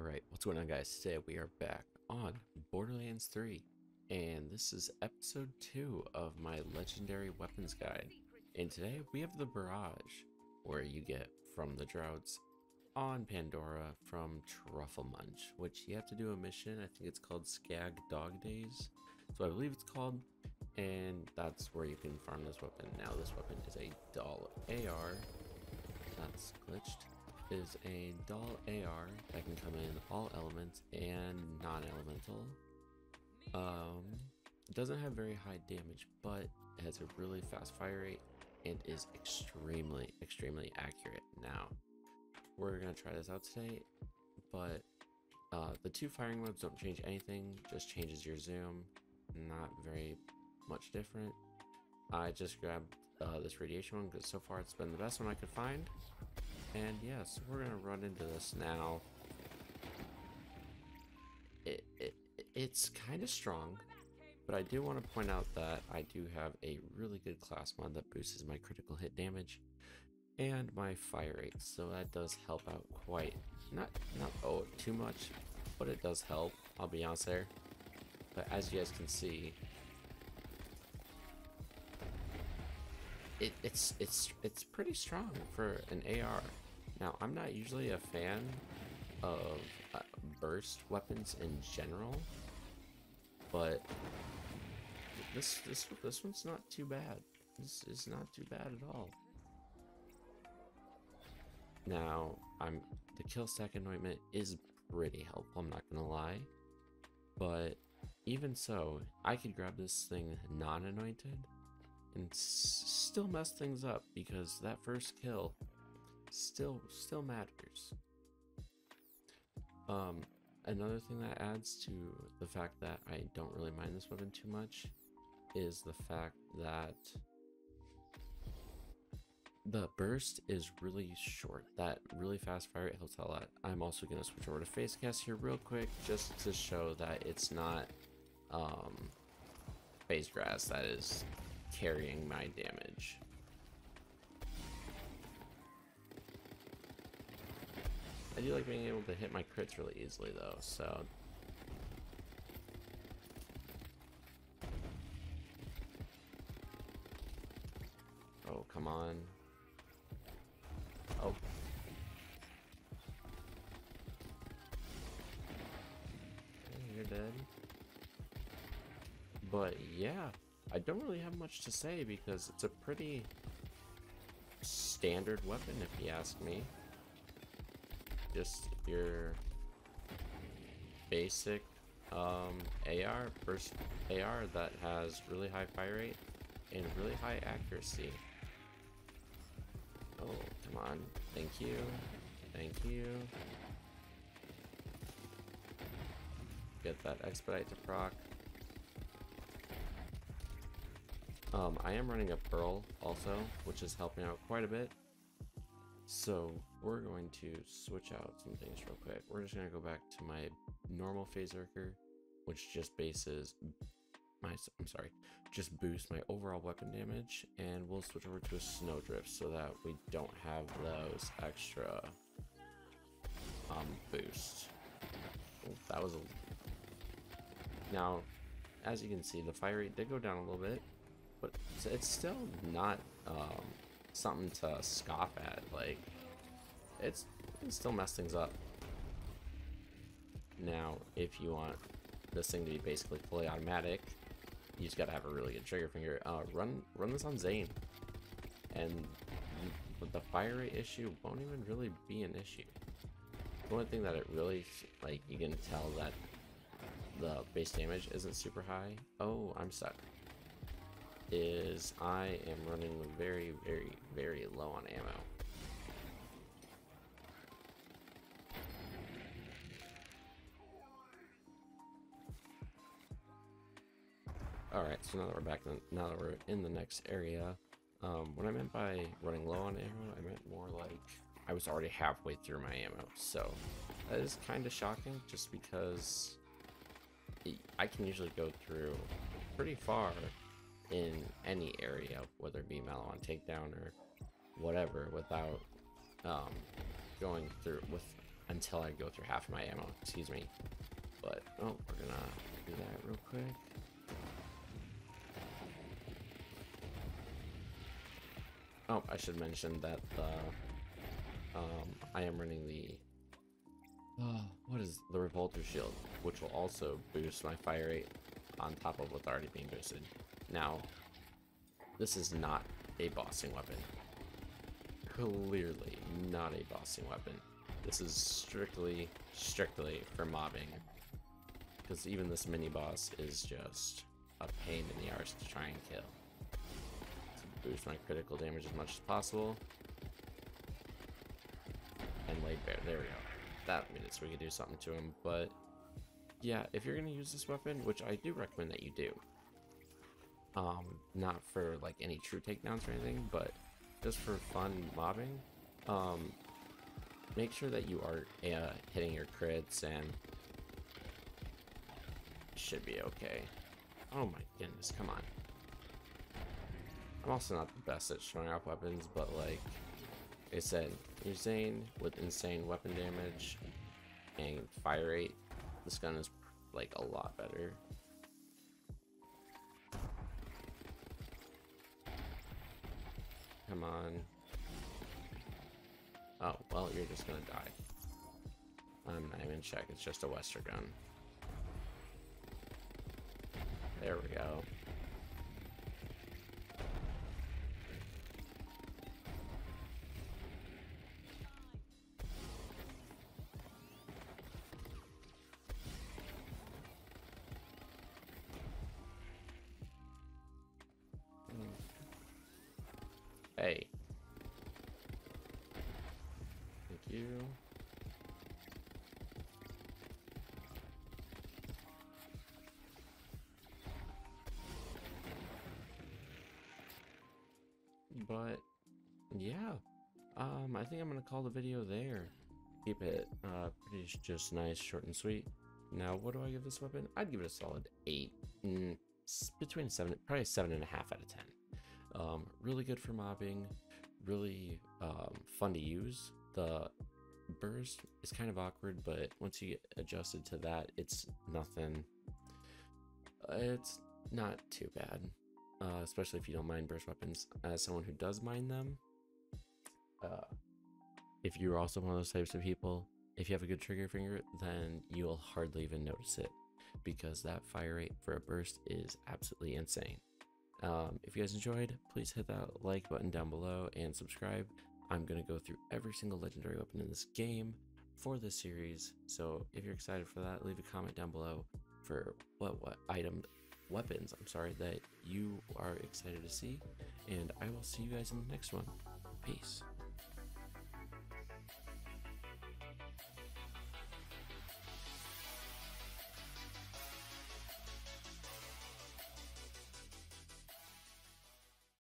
Alright, what's going on, guys? Today we are back on Borderlands 3, and this is episode 2 of my legendary weapons guide. And today we have the Barrage, where you get from the droughts on Pandora from Truffle Munch, which you have to do a mission. I think it's called Skag Dog Days, so I believe it's called, and that's where you can farm this weapon. Now this weapon is a dull AR, that's glitched. Is a dull AR that can come in all elements and non-elemental. It doesn't have very high damage, but it has a really fast fire rate and is extremely accurate. Now we're gonna try this out today, but the two firing modes don't change anything, just changes your zoom. Not very much different. I just grabbed this radiation one because so far it's been the best one I could find. And yeah, so we're gonna run into this now. It's kind of strong, but I do want to point out that I do have a really good class mod that boosts my critical hit damage and my fire rate, so that does help out quite not too much, but it does help. I'll be honest there. But as you guys can see, it's pretty strong for an AR. Now, I'm not usually a fan of burst weapons in general, but this one's not too bad. This is not too bad at all. Now, the kill stack anointment is pretty helpful, I'm not gonna lie, but even so, I could grab this thing non-anointed and still mess things up because that first kill still matters. Another thing that adds to the fact that I don't really mind this weapon too much is the fact that the burst is really short. That really fast fire rate helps a lot. I'm also going to switch over to face cast here real quick just to show that it's not phase grass that is carrying my damage. I do like being able to hit my crits really easily though, so oh, come on. Oh. Okay, you're dead. But yeah, I don't really have much to say because it's a pretty standard weapon if you ask me. Just your basic AR, burst AR that has really high fire rate and really high accuracy. Oh, come on. Thank you. Thank you. Get that expedite to proc. I am running a Pearl also, which is helping out quite a bit. So we're going to switch out some things real quick. We're just going to go back to my normal Phaserker, which just just boosts my overall weapon damage, and we'll switch over to a Snowdrift so that we don't have those extra boosts. Oh, that was now, as you can see, the fire rate did go down a little bit, but it's still not something to scoff at. Like, it can still mess things up. Now, if you want this thing to be basically fully automatic, you just gotta have a really good trigger finger. Run this on Zane, and the fire rate issue won't even really be an issue. The only thing that it really, like, you can tell that the base damage isn't super high. Oh, I'm stuck. Is I am running very low on ammo. Alright, so now that we're back, now that we're in the next area, what I meant by running low on ammo, I meant more like I was already halfway through my ammo. So that is kind of shocking, just because I can usually go through pretty far in any area, whether it be Mallow on takedown or whatever, without going through with until I go through half of my ammo, excuse me. But, oh, we're gonna do that real quick. Oh, I should mention that I am running the what is the Revolter Shield, which will also boost my fire rate on top of what's already being boosted. Now, this is not a bossing weapon. Clearly not a bossing weapon. This is strictly for mobbing. Because even this mini boss is just a pain in the arse to try and kill. To boost my critical damage as much as possible. And laid bare. There we go. That means we can do something to him. But yeah, if you're gonna use this weapon, which I do recommend that you do, not for like any true takedowns or anything, but just for fun mobbing, make sure that you are hitting your crits, and should be okay. Oh my goodness, come on. I'm also not the best at showing off weapons, but like I said, your Zane with insane weapon damage and fire rate, this gun is like a lot better. Come on. Oh, well, you're just gonna die. I'm not even check, it's just a Wester gun. There we go. Hey. Thank you. But yeah, I think I'm gonna call the video there. Keep it pretty just nice, short and sweet. Now, what do I give this weapon? I'd give it a solid 8, between 7, probably 7.5 out of 10. Really good for mobbing, really fun to use. The burst is kind of awkward, but once you get adjusted to that, it's nothing. It's not too bad, especially if you don't mind burst weapons. As someone who does mind them, if you're also one of those types of people, if you have a good trigger finger, then you'll hardly even notice it, because that fire rate for a burst is absolutely insane. If you guys enjoyed, please hit that like button down below and subscribe. I'm going to go through every single legendary weapon in this game for this series, so if you're excited for that, leave a comment down below for what weapons, that you are excited to see, and I will see you guys in the next one. Peace.